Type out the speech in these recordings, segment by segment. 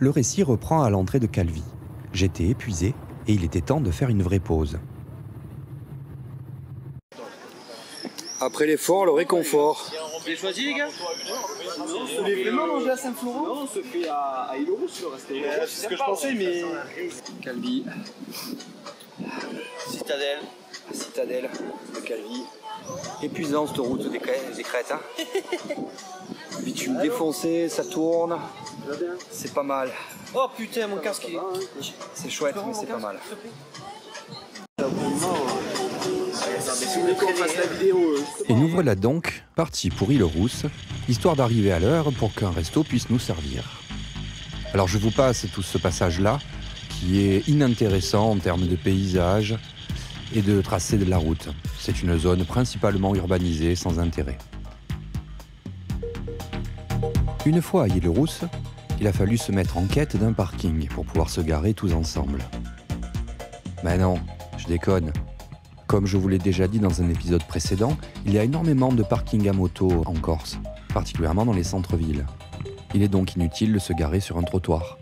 Le récit reprend à l'entrée de Calvi. J'étais épuisé et il était temps de faire une vraie pause. Après l'effort, le réconfort. Vous avez choisi les gars? Vous voulez vraiment manger à Saint-Florent? Non, on se fait à Île-aux-Rousse le reste. C'est ce que je pensais, mais... Calvi. Citadelle. Citadelle de Calvi. Épuisant cette route des crêtes. Hein. Bitume défoncé, ça tourne. C'est pas mal. Oh putain, mon casque il est... C'est chouette, mais c'est pas mal. Et nous voilà donc partis pour Île-aux-Rousses, histoire d'arriver à l'heure pour qu'un resto puisse nous servir. Alors je vous passe tout ce passage-là, qui est inintéressant en termes de paysage et de tracé de la route. C'est une zone principalement urbanisée, sans intérêt. Une fois à Île-aux-Rousses, il a fallu se mettre en quête d'un parking pour pouvoir se garer tous ensemble. Mais non, je déconne. Comme je vous l'ai déjà dit dans un épisode précédent, il y a énormément de parkings à moto en Corse, particulièrement dans les centres-villes. Il est donc inutile de se garer sur un trottoir.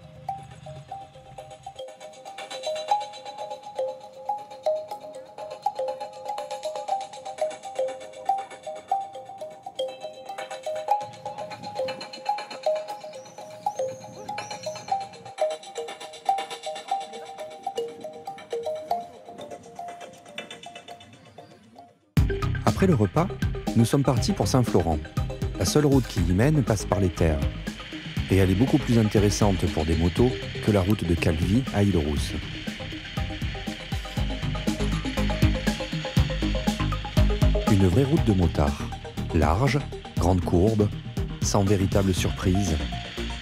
Après le repas, nous sommes partis pour Saint-Florent. La seule route qui y mène passe par les terres. Et elle est beaucoup plus intéressante pour des motos que la route de Calvi à Île-aux-Rousses. Une vraie route de motard. Large, grande courbe, sans véritable surprise.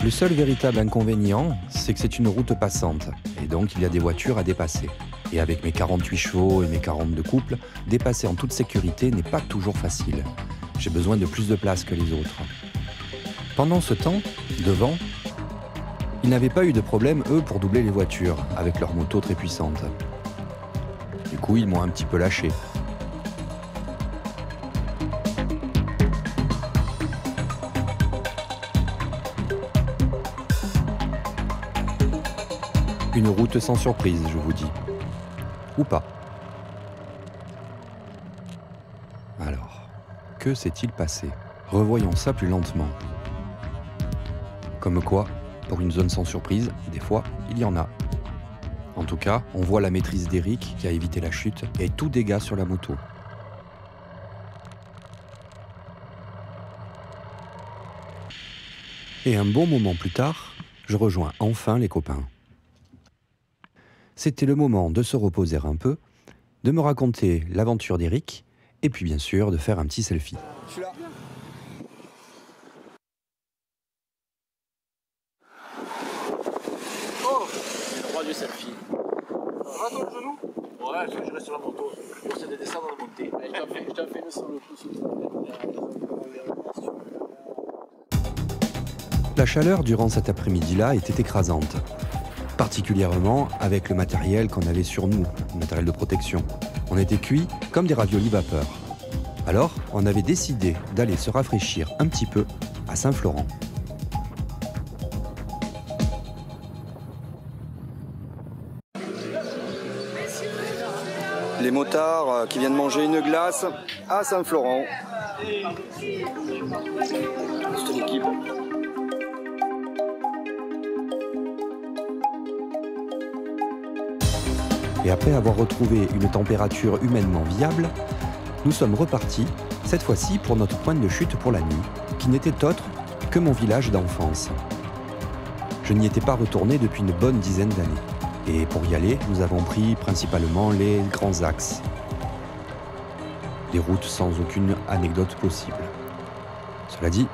Le seul véritable inconvénient, c'est que c'est une route passante. Et donc il y a des voitures à dépasser. Et avec mes 48 chevaux et mes 40 de couple, dépasser en toute sécurité n'est pas toujours facile. J'ai besoin de plus de place que les autres. Pendant ce temps, devant, ils n'avaient pas eu de problème, eux, pour doubler les voitures, avec leurs motos très puissantes. Du coup, ils m'ont un petit peu lâché. Une route sans surprise, je vous dis. Ou pas. Alors, que s'est-il passé? Revoyons ça plus lentement. Comme quoi, pour une zone sans surprise, des fois, il y en a. En tout cas, on voit la maîtrise d'Eric qui a évité la chute et tout dégât sur la moto. Et un bon moment plus tard, je rejoins enfin les copains. C'était le moment de se reposer un peu, de me raconter l'aventure d'Eric, et puis bien sûr de faire un petit selfie. Je suis là. Oh, j'ai le droit du selfie. Va ton genou? Ouais, je reste sur la moto. Pour c'est de descendre et de monter. Je t'en fais le sur le coup. La chaleur durant cet après-midi-là était écrasante. Particulièrement avec le matériel qu'on avait sur nous, le matériel de protection. On était cuits comme des raviolis vapeur. Alors, on avait décidé d'aller se rafraîchir un petit peu à Saint-Florent. Les motards qui viennent manger une glace à Saint-Florent. C'est l'équipe. Et après avoir retrouvé une température humainement viable, nous sommes repartis, cette fois-ci pour notre point de chute pour la nuit, qui n'était autre que mon village d'enfance. Je n'y étais pas retourné depuis une bonne dizaine d'années. Et pour y aller, nous avons pris principalement les grands axes. Des routes sans aucune anecdote possible. Cela dit,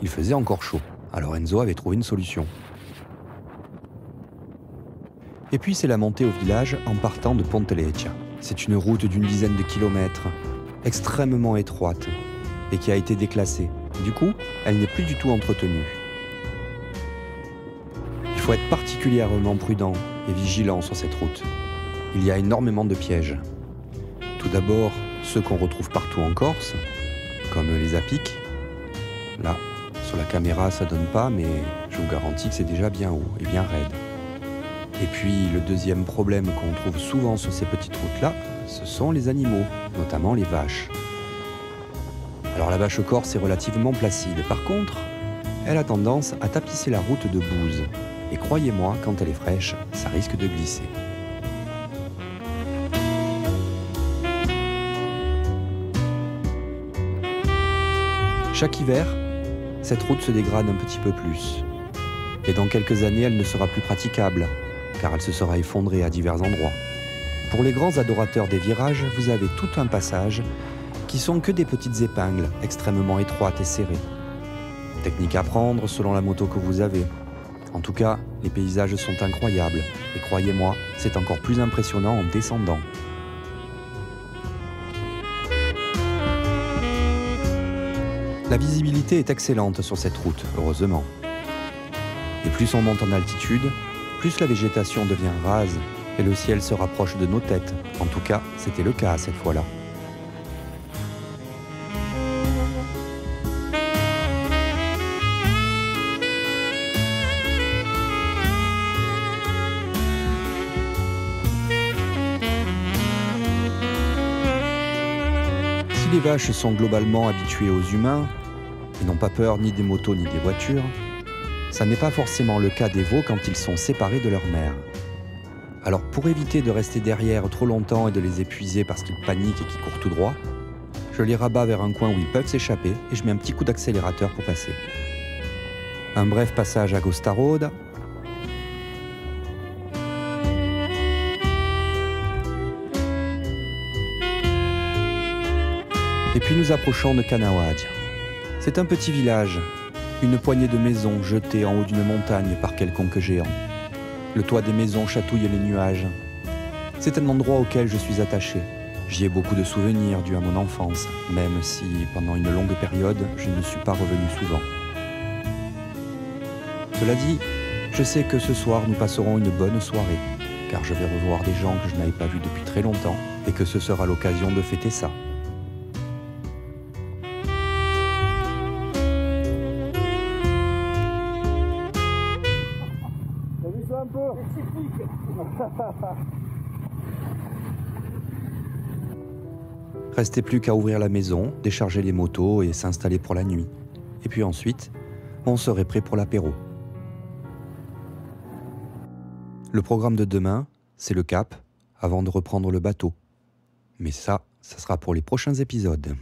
il faisait encore chaud, alors Enzo avait trouvé une solution. Et puis c'est la montée au village en partant de Ponteleccia. C'est une route d'une dizaine de kilomètres, extrêmement étroite, et qui a été déclassée. Du coup, elle n'est plus du tout entretenue. Il faut être particulièrement prudent et vigilant sur cette route. Il y a énormément de pièges. Tout d'abord, ceux qu'on retrouve partout en Corse, comme les apics. Là, sur la caméra, ça donne pas, mais je vous garantis que c'est déjà bien haut et bien raide. Et puis le deuxième problème qu'on trouve souvent sur ces petites routes-là, ce sont les animaux, notamment les vaches. Alors la vache corse est relativement placide, par contre, elle a tendance à tapisser la route de bouse. Et croyez-moi, quand elle est fraîche, ça risque de glisser. Chaque hiver, cette route se dégrade un petit peu plus. Et dans quelques années, elle ne sera plus praticable, car elle se sera effondrée à divers endroits. Pour les grands adorateurs des virages, vous avez tout un passage qui sont que des petites épingles extrêmement étroites et serrées. Technique à prendre selon la moto que vous avez. En tout cas, les paysages sont incroyables, et croyez-moi, c'est encore plus impressionnant en descendant. La visibilité est excellente sur cette route, heureusement. Et plus on monte en altitude, plus la végétation devient rase, et le ciel se rapproche de nos têtes. En tout cas, c'était le cas cette fois-là. Les vaches sont globalement habituées aux humains et n'ont pas peur ni des motos ni des voitures, ça n'est pas forcément le cas des veaux quand ils sont séparés de leur mère. Alors pour éviter de rester derrière trop longtemps et de les épuiser parce qu'ils paniquent et qu'ils courent tout droit, je les rabats vers un coin où ils peuvent s'échapper et je mets un petit coup d'accélérateur pour passer. Un bref passage à Gosta Road. Et puis nous approchons de Kanawaad. C'est un petit village, une poignée de maisons jetées en haut d'une montagne par quelconque géant. Le toit des maisons chatouille les nuages. C'est un endroit auquel je suis attaché. J'y ai beaucoup de souvenirs dus à mon enfance, même si pendant une longue période, je ne suis pas revenu souvent. Cela dit, je sais que ce soir nous passerons une bonne soirée, car je vais revoir des gens que je n'avais pas vus depuis très longtemps et que ce sera l'occasion de fêter ça. Restait plus qu'à ouvrir la maison, décharger les motos et s'installer pour la nuit. Et puis ensuite, on serait prêt pour l'apéro. Le programme de demain, c'est le Cap, avant de reprendre le bateau. Mais ça sera pour les prochains épisodes.